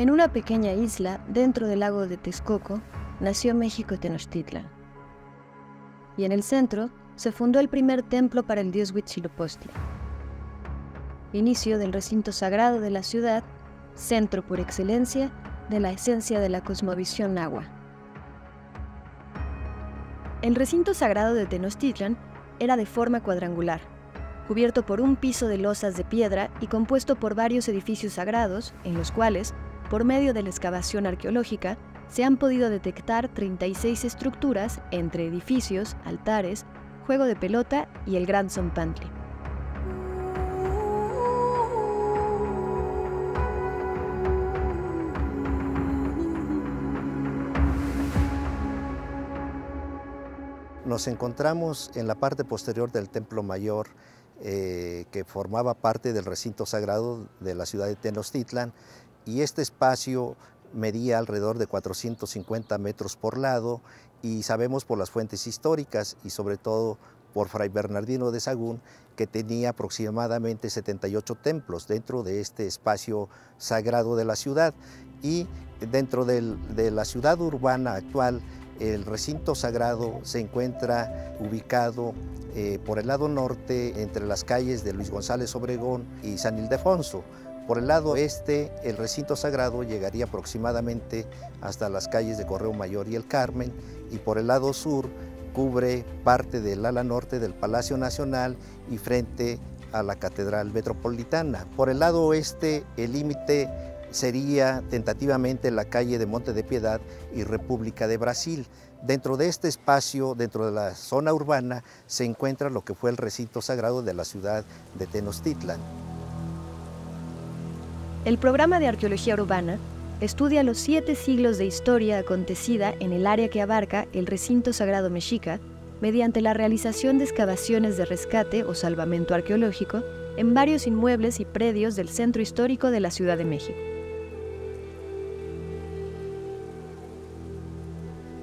En una pequeña isla dentro del lago de Texcoco nació México Tenochtitlan. Y en el centro se fundó el primer templo para el dios Huitzilopochtli. Inicio del recinto sagrado de la ciudad, centro por excelencia de la esencia de la cosmovisión nahua. El recinto sagrado de Tenochtitlan era de forma cuadrangular, cubierto por un piso de losas de piedra y compuesto por varios edificios sagrados, en los cuales, por medio de la excavación arqueológica, se han podido detectar 36 estructuras entre edificios, altares, juego de pelota y el Gran Zompantli. Nos encontramos en la parte posterior del Templo Mayor, que formaba parte del recinto sagrado de la ciudad de Tenochtitlan, y este espacio medía alrededor de 450 metros por lado, y sabemos por las fuentes históricas y sobre todo por Fray Bernardino de Sahagún que tenía aproximadamente 78 templos dentro de este espacio sagrado de la ciudad. Y dentro de la ciudad urbana actual, el recinto sagrado se encuentra ubicado por el lado norte entre las calles de Luis González Obregón y San Ildefonso. Por el lado este, el recinto sagrado llegaría aproximadamente hasta las calles de Correo Mayor y El Carmen, y por el lado sur cubre parte del ala norte del Palacio Nacional y frente a la Catedral Metropolitana. Por el lado oeste, el límite sería tentativamente la calle de Monte de Piedad y República de Brasil. Dentro de este espacio, dentro de la zona urbana, se encuentra lo que fue el recinto sagrado de la ciudad de Tenochtitlan. El programa de arqueología urbana estudia los 7 siglos de historia acontecida en el área que abarca el recinto sagrado mexica mediante la realización de excavaciones de rescate o salvamento arqueológico en varios inmuebles y predios del centro histórico de la Ciudad de México.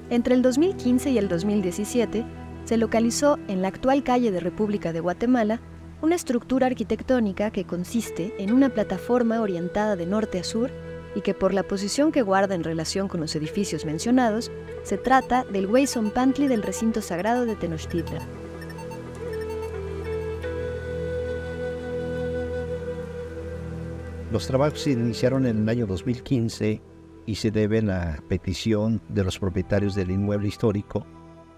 Entre el 2015 y el 2017 se localizó en la actual calle de República de Guatemala una estructura arquitectónica que consiste en una plataforma orientada de norte a sur y que por la posición que guarda en relación con los edificios mencionados, se trata del Güey Zompantli del recinto sagrado de Tenochtitlan. Los trabajos se iniciaron en el año 2015 y se deben a petición de los propietarios del inmueble histórico,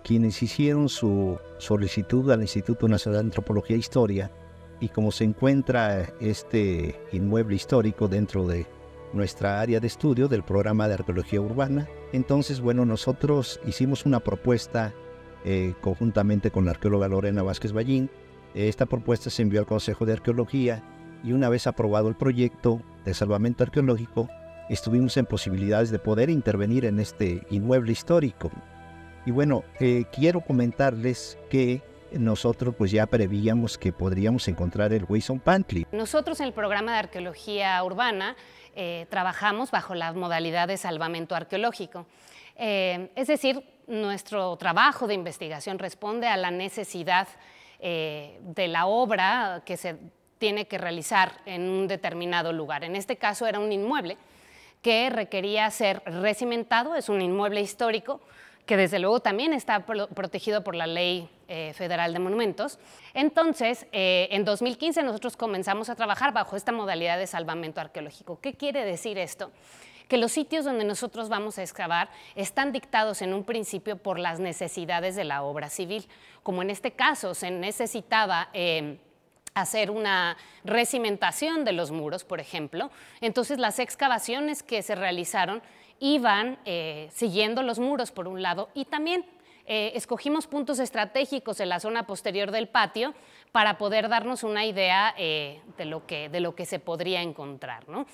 quienes hicieron su solicitud al Instituto Nacional de Antropología e Historia, y como se encuentra este inmueble histórico dentro de nuestra área de estudio del programa de arqueología urbana, entonces, bueno, nosotros hicimos una propuesta conjuntamente con la arqueóloga Lorena Vázquez Ballín. Esta propuesta se envió al Consejo de Arqueología y una vez aprobado el proyecto de salvamento arqueológico, estuvimos en posibilidades de poder intervenir en este inmueble histórico. Y bueno, quiero comentarles que nosotros pues ya prevíamos que podríamos encontrar el Güey Zompantli. Nosotros en el programa de arqueología urbana trabajamos bajo la modalidad de salvamento arqueológico. Es decir, nuestro trabajo de investigación responde a la necesidad de la obra que se tiene que realizar en un determinado lugar. En este caso era un inmueble que requería ser recimentado, es un inmueble histórico que desde luego también está protegido por la Ley Federal de Monumentos. Entonces, en 2015 nosotros comenzamos a trabajar bajo esta modalidad de salvamento arqueológico. ¿Qué quiere decir esto? Que los sitios donde nosotros vamos a excavar están dictados en un principio por las necesidades de la obra civil. Como en este caso se necesitaba hacer una recimentación de los muros, por ejemplo, entonces las excavaciones que se realizaron iban siguiendo los muros por un lado, y también escogimos puntos estratégicos en la zona posterior del patio para poder darnos una idea de lo que se podría encontrar, ¿no?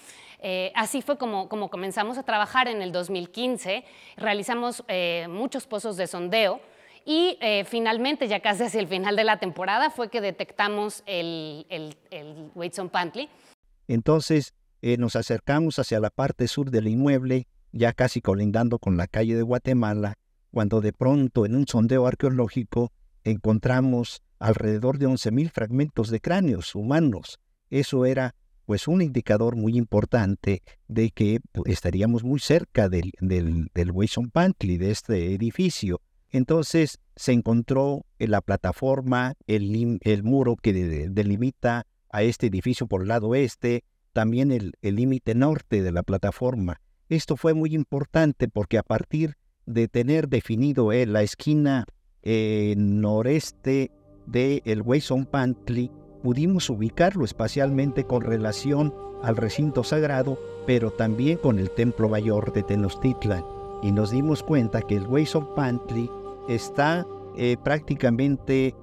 Así fue como comenzamos a trabajar en el 2015, realizamos muchos pozos de sondeo y finalmente, ya casi hacia el final de la temporada, fue que detectamos el Güey Zompantli. Entonces nos acercamos hacia la parte sur del inmueble, ya casi colindando con la calle de Guatemala, cuando de pronto en un sondeo arqueológico encontramos alrededor de 11,000 fragmentos de cráneos humanos. Eso era pues un indicador muy importante de que estaríamos muy cerca del Weyson-Pantley, de este edificio. Entonces se encontró en la plataforma, el muro que delimita a este edificio por el lado oeste, también el límite norte de la plataforma. Esto fue muy importante porque a partir de tener definido la esquina noreste del Weyson-Pantley, pudimos ubicarlo espacialmente con relación al recinto sagrado, pero también con el Templo Mayor de Tenochtitlan. Y nos dimos cuenta que el Weyson-Pantley está prácticamente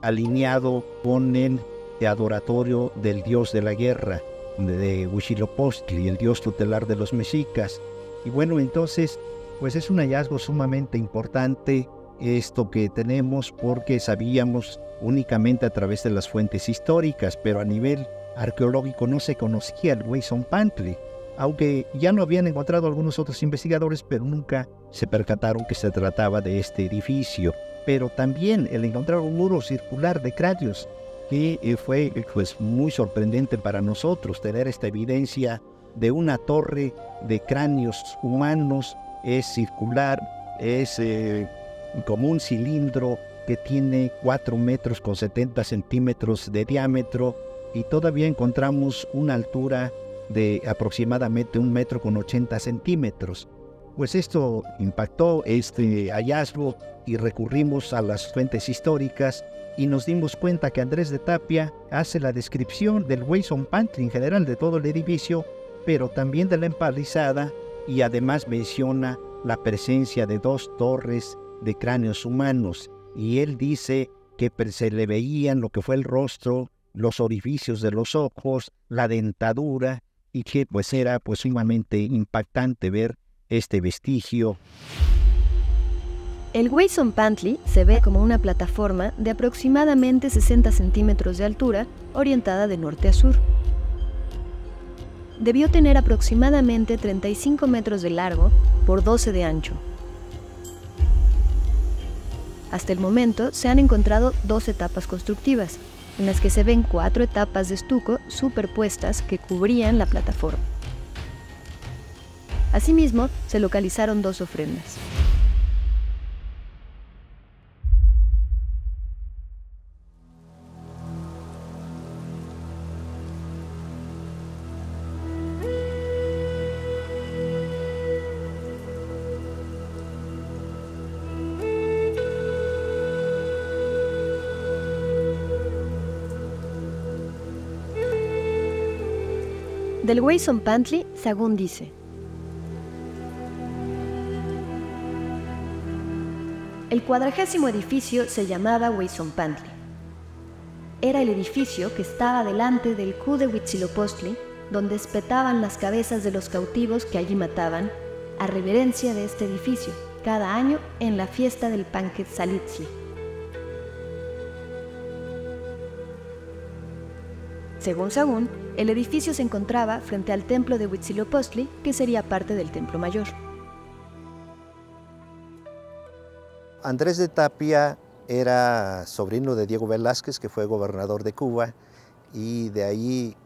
alineado con el adoratorio del dios de la guerra, de Huitzilopochtli, el dios tutelar de los mexicas. Y bueno, entonces, pues es un hallazgo sumamente importante esto que tenemos, porque sabíamos únicamente a través de las fuentes históricas, pero a nivel arqueológico no se conocía el Weyson-Pantley, aunque ya lo habían encontrado algunos otros investigadores, pero nunca se percataron que se trataba de este edificio. Pero también el encontrar un muro circular de cráneos, que fue pues muy sorprendente para nosotros, tener esta evidencia de una torre de cráneos humanos. Es circular, es como un cilindro que tiene 4 metros con 70 centímetros de diámetro, y todavía encontramos una altura de aproximadamente 1 metro con 80 centímetros. Pues esto impactó este hallazgo y recurrimos a las fuentes históricas y nos dimos cuenta que Andrés de Tapia hace la descripción del Weyson-Pantley en general, de todo el edificio, pero también de la empalizada, y además menciona la presencia de 2 torres de cráneos humanos, y él dice que se le veían lo que fue el rostro, los orificios de los ojos, la dentadura, y que pues era pues sumamente impactante ver este vestigio. El Weyson-Pantley se ve como una plataforma de aproximadamente 60 centímetros de altura, orientada de norte a sur. Debió tener aproximadamente 35 metros de largo por 12 de ancho. Hasta el momento se han encontrado 2 etapas constructivas, en las que se ven 4 etapas de estuco superpuestas que cubrían la plataforma. Asimismo, se localizaron 2 ofrendas. Del Weyson-Pantley, Sagún dice: el 40º edificio se llamaba Weyson-Pantley. Era el edificio que estaba delante del Cu de Huitzilopochtli, donde espetaban las cabezas de los cautivos que allí mataban, a reverencia de este edificio, cada año en la fiesta del Panquetzalitzli. Según Sagún, el edificio se encontraba frente al templo de Huitzilopochtli, que sería parte del Templo Mayor. Andrés de Tapia era sobrino de Diego Velázquez, que fue gobernador de Cuba, y de ahí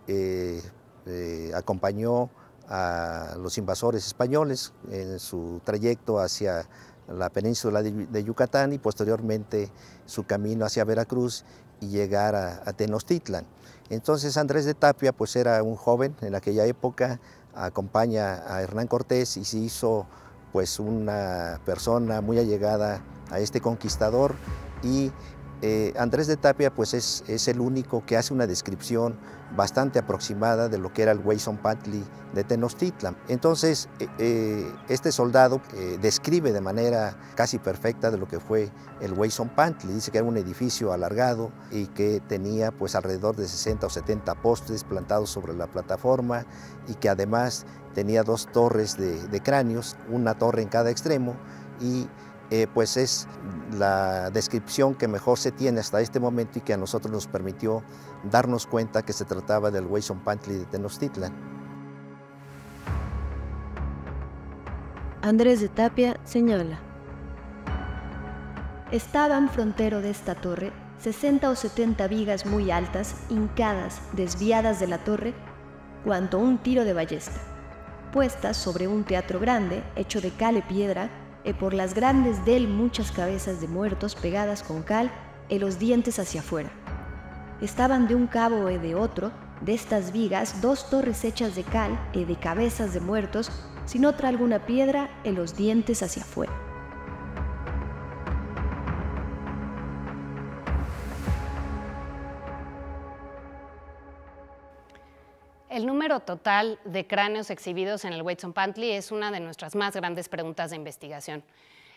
acompañó a los invasores españoles en su trayecto hacia la península de Yucatán, y posteriormente su camino hacia Veracruz y llegar a Tenochtitlan. Entonces Andrés de Tapia pues era un joven en aquella época, acompaña a Hernán Cortés y se hizo pues una persona muy allegada a este conquistador, y Andrés de Tapia pues es el único que hace una descripción bastante aproximada de lo que era el Weyson-Pantley de Tenochtitlan. Entonces este soldado describe de manera casi perfecta de lo que fue el Weyson-Pantley. Dice que era un edificio alargado y que tenía pues alrededor de 60 o 70 postes plantados sobre la plataforma, y que además tenía 2 torres de cráneos, una torre en cada extremo, y pues es la descripción que mejor se tiene hasta este momento y que a nosotros nos permitió darnos cuenta que se trataba del Weyson-Pantley de Tenochtitlan. Andrés de Tapia señala: estaban frontero de esta torre 60 o 70 vigas muy altas, hincadas, desviadas de la torre, cuanto un tiro de ballesta, puestas sobre un teatro grande, hecho de cal y piedra, e por las grandes del muchas cabezas de muertos pegadas con cal e los dientes hacia afuera. Estaban de un cabo e de otro, de estas vigas, 2 torres hechas de cal e de cabezas de muertos, sin otra alguna piedra e los dientes hacia afuera. El número total de cráneos exhibidos en el Huitzilopochtli es una de nuestras más grandes preguntas de investigación.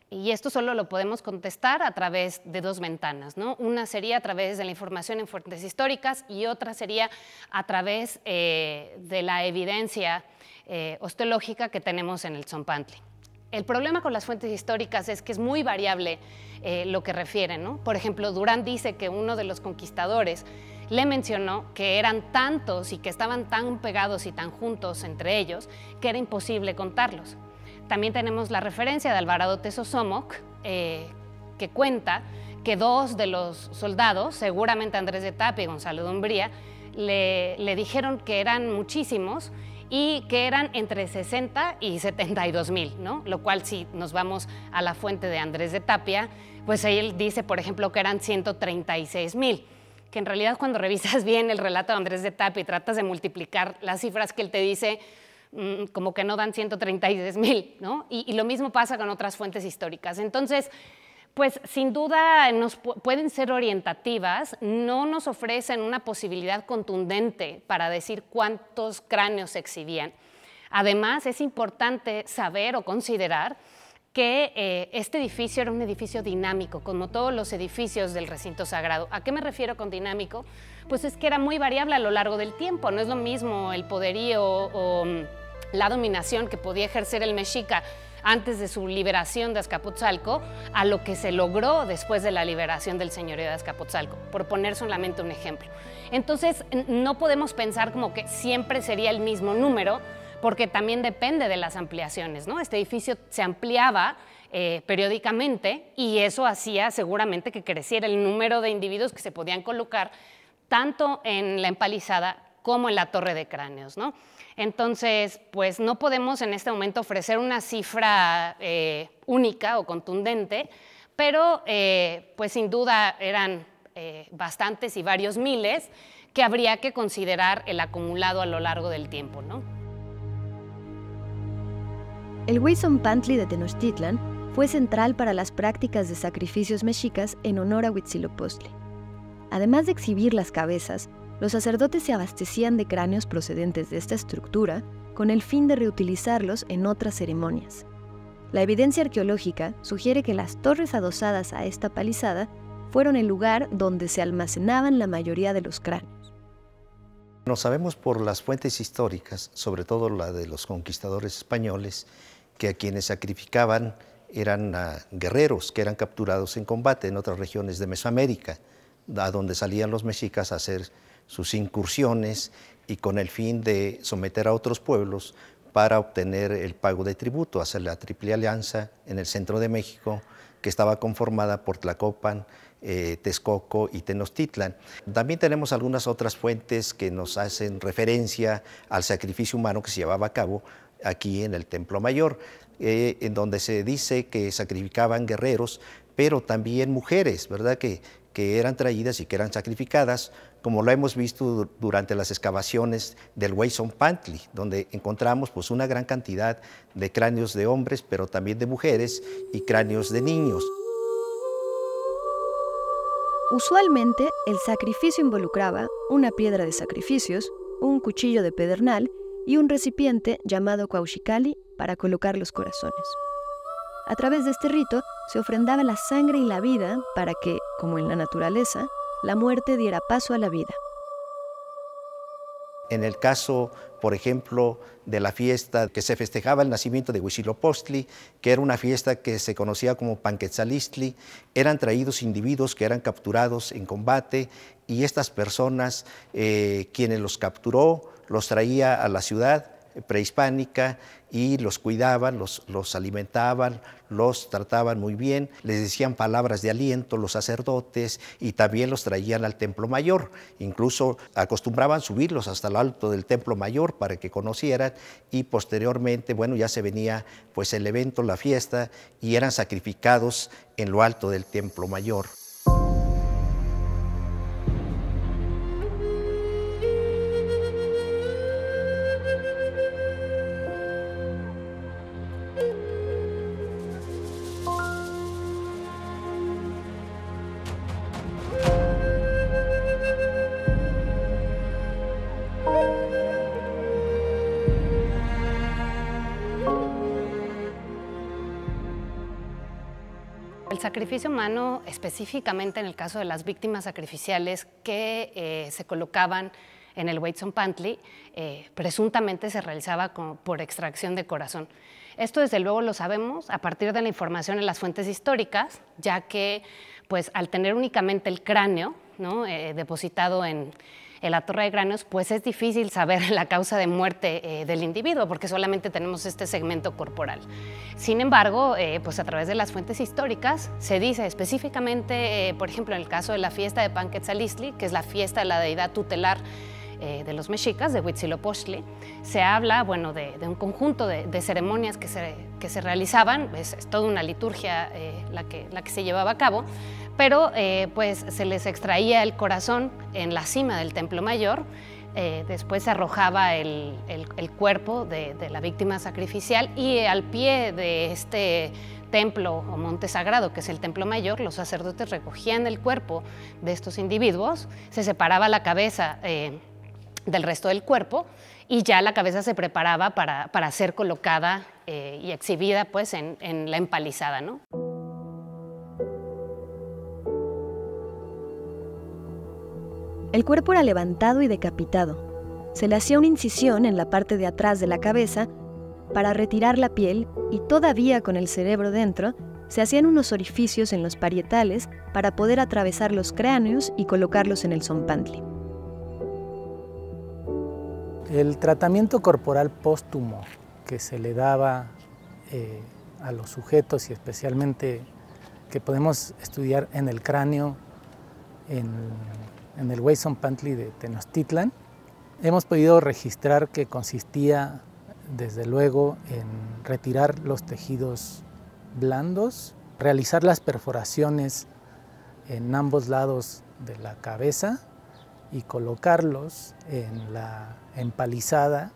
Y esto solo lo podemos contestar a través de 2 ventanas, ¿no? Una sería a través de la información en fuentes históricas y otra sería a través de la evidencia osteológica que tenemos en el Tzompantli. El problema con las fuentes históricas es que es muy variable lo que refieren, ¿no? Por ejemplo, Durán dice que uno de los conquistadores le mencionó que eran tantos y que estaban tan pegados y tan juntos entre ellos que era imposible contarlos. También tenemos la referencia de Alvarado Tesosomoc, que cuenta que 2 de los soldados, seguramente Andrés de Tapia y Gonzalo de Umbría, le dijeron que eran muchísimos y que eran entre 60 y 72,000, ¿no? Lo cual, si nos vamos a la fuente de Andrés de Tapia, pues él dice, por ejemplo, que eran 136,000. Que en realidad cuando revisas bien el relato de Andrés de Tapia y tratas de multiplicar las cifras que él te dice, como que no dan 136,000, ¿no? Y lo mismo pasa con otras fuentes históricas. Entonces, pues sin duda pueden ser orientativas, no nos ofrecen una posibilidad contundente para decir cuántos cráneos se exhibían. Además, es importante saber o considerar que este edificio era un edificio dinámico, como todos los edificios del recinto sagrado. ¿A qué me refiero con dinámico? Pues es que era muy variable a lo largo del tiempo. No es lo mismo el poderío o la dominación que podía ejercer el mexica antes de su liberación de Azcapotzalco a lo que se logró después de la liberación del señorío de Azcapotzalco, por poner solamente un ejemplo. Entonces, no podemos pensar como que siempre sería el mismo número, porque también depende de las ampliaciones, ¿no? Este edificio se ampliaba periódicamente y eso hacía seguramente que creciera el número de individuos que se podían colocar tanto en la empalizada como en la torre de cráneos, ¿no? Entonces, pues no podemos en este momento ofrecer una cifra única o contundente, pero pues sin duda eran bastantes y varios miles que habría que considerar el acumulado a lo largo del tiempo, ¿no? El Huitzilopochtli de Tenochtitlan fue central para las prácticas de sacrificios mexicas en honor a Huitzilopochtli. Además de exhibir las cabezas, los sacerdotes se abastecían de cráneos procedentes de esta estructura con el fin de reutilizarlos en otras ceremonias. La evidencia arqueológica sugiere que las torres adosadas a esta palizada fueron el lugar donde se almacenaban la mayoría de los cráneos. No sabemos por las fuentes históricas, sobre todo la de los conquistadores españoles, que a quienes sacrificaban eran guerreros que eran capturados en combate en otras regiones de Mesoamérica, a donde salían los mexicas a hacer sus incursiones y con el fin de someter a otros pueblos para obtener el pago de tributo, hacer la Triple Alianza en el centro de México, que estaba conformada por Tlacopan, Texcoco y Tenochtitlan. También tenemos algunas otras fuentes que nos hacen referencia al sacrificio humano que se llevaba a cabo aquí en el Templo Mayor, en donde se dice que sacrificaban guerreros, pero también mujeres, ¿verdad? Que eran traídas y que eran sacrificadas, como lo hemos visto durante las excavaciones del Huitzilopochtli, donde encontramos pues, una gran cantidad de cráneos de hombres, pero también de mujeres y cráneos de niños. Usualmente, el sacrificio involucraba una piedra de sacrificios, un cuchillo de pedernal y un recipiente llamado cuauhxicalli para colocar los corazones. A través de este rito se ofrendaba la sangre y la vida para que, como en la naturaleza, la muerte diera paso a la vida. En el caso, por ejemplo, de la fiesta que se festejaba el nacimiento de Huitzilopochtli, que era una fiesta que se conocía como Panquetzalistli, eran traídos individuos que eran capturados en combate y estas personas, quienes los capturó, los traía a la ciudad, prehispánica y los cuidaban, los alimentaban, los trataban muy bien, les decían palabras de aliento los sacerdotes y también los traían al Templo Mayor. Incluso acostumbraban subirlos hasta lo alto del Templo Mayor para que conocieran y posteriormente, bueno, ya se venía pues el evento, la fiesta y eran sacrificados en lo alto del Templo Mayor. El sacrificio humano, específicamente en el caso de las víctimas sacrificiales que se colocaban en el Huitzompantli, presuntamente se realizaba por extracción de corazón. Esto desde luego lo sabemos a partir de la información en las fuentes históricas, ya que pues, al tener únicamente el cráneo, ¿no? Depositado en la torre de cráneos, pues es difícil saber la causa de muerte del individuo, porque solamente tenemos este segmento corporal. Sin embargo, pues a través de las fuentes históricas se dice específicamente, por ejemplo, en el caso de la fiesta de Panquetzalistli, que es la fiesta de la deidad tutelar de los mexicas, de Huitzilopochtli, se habla, bueno, de un conjunto de ceremonias que se realizaban, es toda una liturgia la que se llevaba a cabo, pero pues se les extraía el corazón en la cima del Templo Mayor, después se arrojaba el cuerpo de la víctima sacrificial y al pie de este templo o monte sagrado, que es el Templo Mayor, los sacerdotes recogían el cuerpo de estos individuos, se separaba la cabeza del resto del cuerpo y ya la cabeza se preparaba para ser colocada y exhibida pues, en la empalizada, ¿no? El cuerpo era levantado y decapitado. Se le hacía una incisión en la parte de atrás de la cabeza para retirar la piel y todavía con el cerebro dentro, se hacían unos orificios en los parietales para poder atravesar los cráneos y colocarlos en el zompantli. El tratamiento corporal póstumo que se le daba a los sujetos y especialmente que podemos estudiar en el cráneo, en el Huitzompantli de Tenochtitlan, hemos podido registrar que consistía desde luego en retirar los tejidos blandos, realizar las perforaciones en ambos lados de la cabeza y colocarlos en la empalizada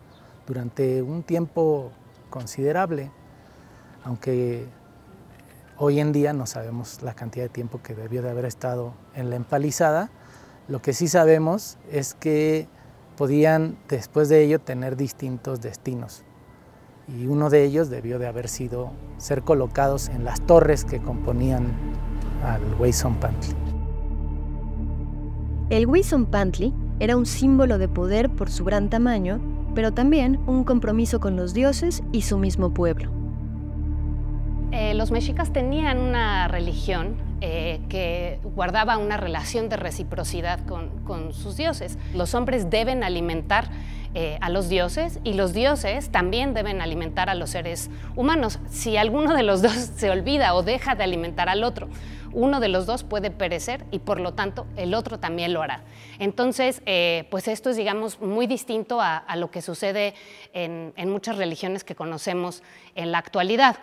durante un tiempo considerable, aunque hoy en día no sabemos la cantidad de tiempo que debió de haber estado en la empalizada. Lo que sí sabemos es que podían después de ello tener distintos destinos y uno de ellos debió de haber sido ser colocados en las torres que componían al Huitzompantli. El Huitzompantli era un símbolo de poder por su gran tamaño, pero también un compromiso con los dioses y su mismo pueblo. Los mexicas tenían una religión que guardaba una relación de reciprocidad con sus dioses. Los hombres deben alimentar a los dioses y los dioses también deben alimentar a los seres humanos. Si alguno de los dos se olvida o deja de alimentar al otro, uno de los dos puede perecer y por lo tanto el otro también lo hará. Entonces, pues esto es, digamos, muy distinto a lo que sucede en muchas religiones que conocemos en la actualidad.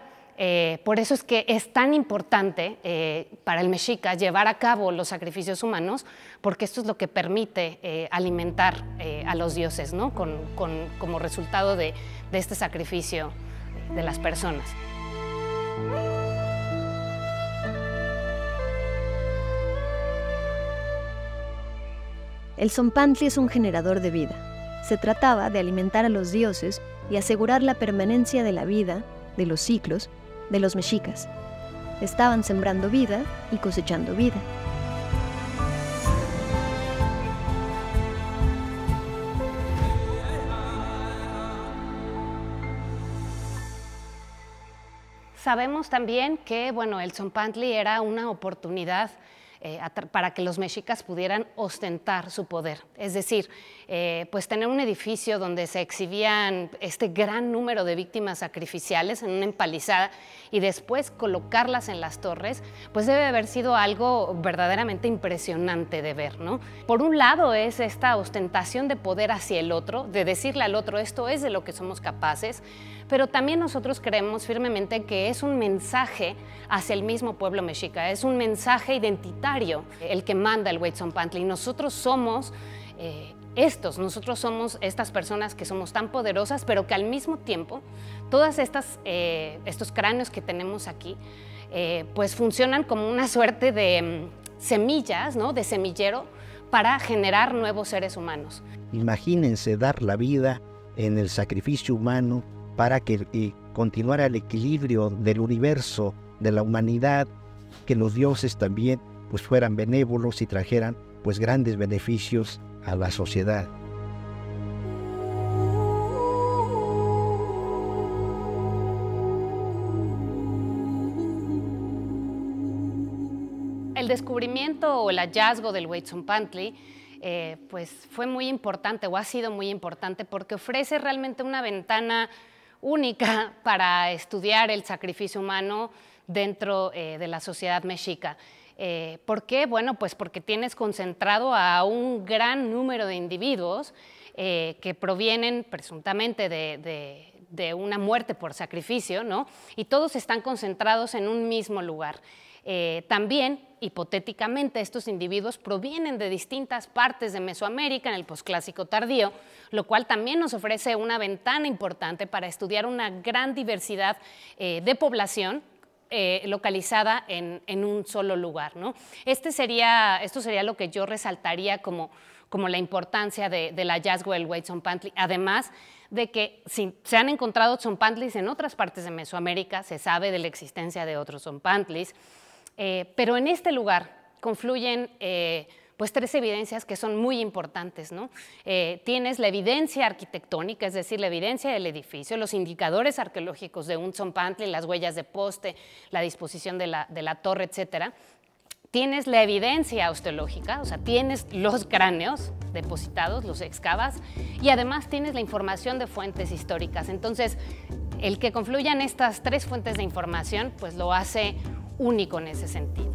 Por eso es que es tan importante para el mexica llevar a cabo los sacrificios humanos, porque esto es lo que permite alimentar a los dioses, ¿no? Como resultado de este sacrificio de las personas. El zompantli es un generador de vida. Se trataba de alimentar a los dioses y asegurar la permanencia de la vida, de los ciclos, de los mexicas. Estaban sembrando vida y cosechando vida. Sabemos también que, bueno, el zompantli era una oportunidad para que los mexicas pudieran ostentar su poder. Es decir, pues tener un edificio donde se exhibían este gran número de víctimas sacrificiales en una empalizada y después colocarlas en las torres, pues debe haber sido algo verdaderamente impresionante de ver, ¿no? Por un lado es esta ostentación de poder hacia el otro, de decirle al otro esto es de lo que somos capaces, pero también nosotros creemos firmemente que es un mensaje hacia el mismo pueblo mexica, es un mensaje identitario el que manda el Huitzompantli. Nosotros somos nosotros somos estas personas que somos tan poderosas, pero que al mismo tiempo todas estos cráneos que tenemos aquí pues funcionan como una suerte de semillas, ¿no? De semillero para generar nuevos seres humanos. Imagínense dar la vida en el sacrificio humano para que continuara el equilibrio del universo, de la humanidad, que los dioses también pues fueran benévolos y trajeran pues grandes beneficios a la sociedad. El descubrimiento o el hallazgo del Huitzompantli pues fue muy importante o ha sido muy importante porque ofrece realmente una ventana única para estudiar el sacrificio humano dentro de la sociedad mexica. ¿Por qué? Bueno, pues porque tienes concentrado a un gran número de individuos que provienen presuntamente de una muerte por sacrificio, ¿no? Y todos están concentrados en un mismo lugar. También, hipotéticamente, estos individuos provienen de distintas partes de Mesoamérica en el posclásico tardío, lo cual también nos ofrece una ventana importante para estudiar una gran diversidad de población localizada en un solo lugar, ¿no? Esto sería lo que yo resaltaría como la importancia del hallazgo del Huitzompantli, además de que se han encontrado tzompantlis en otras partes de Mesoamérica, se sabe de la existencia de otros tzompantlis, pero en este lugar confluyen pues tres evidencias que son muy importantes, ¿no? Tienes la evidencia arquitectónica, es decir, la evidencia del edificio, los indicadores arqueológicos de un tzompantli, las huellas de poste, la disposición de la torre, etcétera. Tienes la evidencia osteológica, o sea, tienes los cráneos depositados, los excavas, y además tienes la información de fuentes históricas. Entonces, el que confluyan estas tres fuentes de información, pues lo hace único en ese sentido.